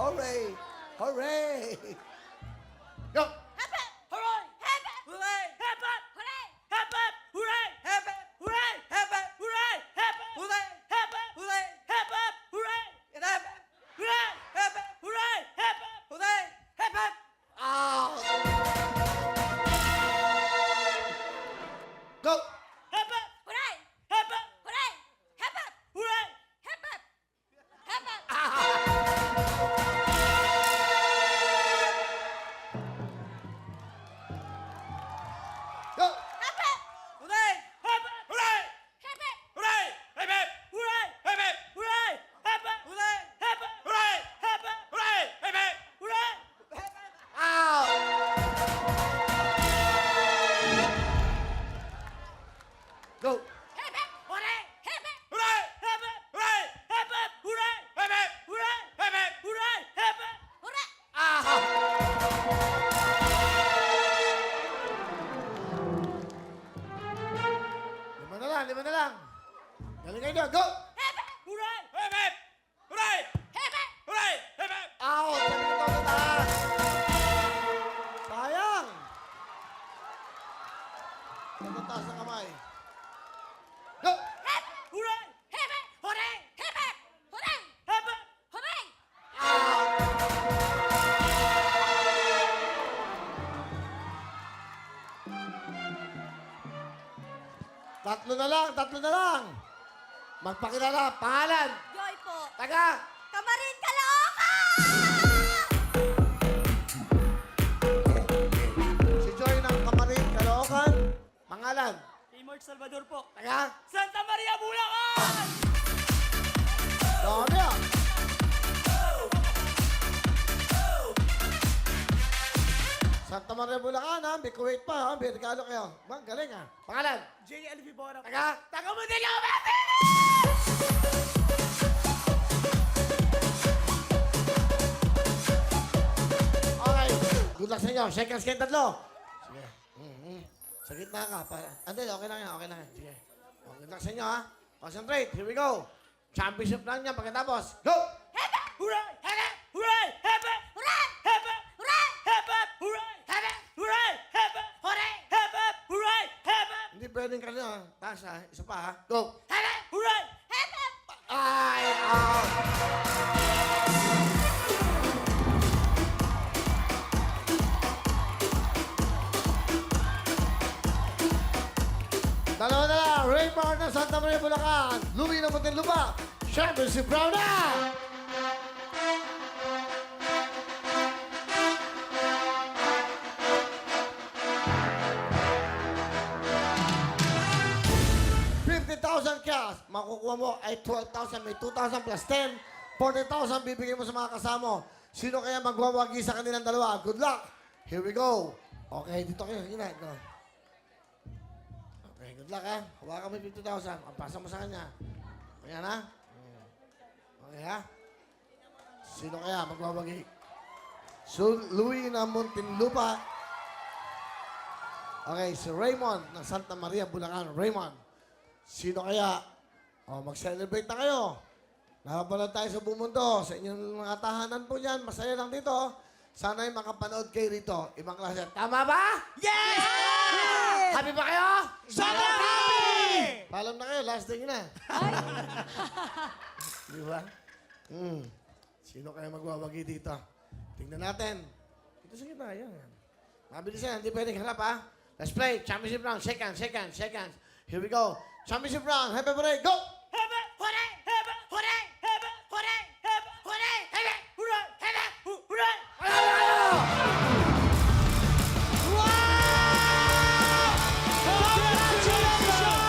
Hooray! Hooray! Go! Hep hep! Hooray! Hep hep! Hooray! Hep hep! Hooray! Hep hep! Hooray! Hep hep! Hooray! Hep hep! Hooray! Hep hep! Hooray! Hep hep! Hooray! Hep hep! Hooray! Hep hep! Hooray! Hep hep! Hooray! Hep hep! Hooray! Hep hep! Out! Go! Hep hep! Hooray! Hep hep! Hooray! Hep hep! Hooray! Hep hep! Hep hep! Go! Hep hep! Hooray! Hep hep! Hooray! Hep hep! Hooray! Hep hep! Hooray! Hep hep! Hooray! Hep hep! Hooray! Hep hep! Hooray! Hep hep! Hooray! Hep hep! Hooray! Out! Go! Hep hep! Hooray! Hep hep! Hooray! Hep hep! Hooray! Hep hep! Hooray! Hep hep! Hooray! Hep hep! Hooray! Hep hep! Hooray! Ah! Lima na lang. Galing kayo doon. Go! Hep hep! Hooray! Hep hep! Hooray! Hep hep! Hooray! Hep hep! Out! Galing ito sa taas. Sayang! Sa taas ng kamay. Go! Hep! Hooray! Hep hep! Hooray! Hep hep! Hooray! Hep hep! Hooray! Tatlo na lang, tatlo na lang. Magpakilala, pangalan, Joy po. taga, Kamarin Caloocan! si Joy ng Kamarin, Caloocan. Pangalan, Timor Salvador po. taga, Santa Maria, Bulacan! dami ah. Santa Maria, Bulacan ha, may Kuwait pa ha, may regalo kayo. Bang, galing ha. Pangalan, J. Alvibora. taga, Taga Manila, Manila! okay. Good luck sa inyo. Seconds kayo tatlo. Sige. Sa gitna ka. Hindi, okay lang yan, okay lang yan. Sige. Good luck sa inyo ha. Concentrate. Here we go. Championship lang yan pagkatapos. Go! Hep hep! Hooray! Hep hep! Hooray! Hep hep! Hooray! Hep hep! Hooray! Hep hep! Hooray! Hep hep! Hooray! Hep hep! Hooray! Hep hep! Hooray! Hep hep! Hindi pwedeng kanina ha. Taas ha. Isa pa ha. Go! Hep hep! Hooray! Hep hep! Ay! Out! Dalawa na lang. Raymond ng Santa Maria, Bulacan. Louie ng Muntinlupa. Siyempre si Brown na! $50,000 cash. Makukuha mo ay 12,000. May 2,000 plus 10. 40,000 bibigay mo sa mga kasama. Sino kaya magwawagi sa kanilang dalawa? Good luck. Here we go. Okay, dito kayo. Sige na. Go. Okay, good luck ha. Hawakan mo yung 50,000. Ang pasa mo sa kanya. Ayan ha. Okay ha. Sino kaya magwawagi? So, Louie ng Muntinlupa. Okay, si Raymond ng Santa Maria, Bulacan. Raymond, sino kaya? O, mag-celebrate na kayo. Nakapanood tayo sa buong mundo. Sa inyong mga tahanan po dyan. Masaya lang dito. Sana'y makapanood kayo rito. Ibang klase. Tama ba? Yes! Happy ba kayo? Sobrang happy! Paalam na kayo. Last day na. Di ba? Sino kaya magwawagi dito? Tingnan natin. Dito sa gitna. Yan. Mabilis yan. Hindi pwedeng harap ha. Let's play. Championship round. Seconds. Here we go. Championship round. Happy birthday. Go!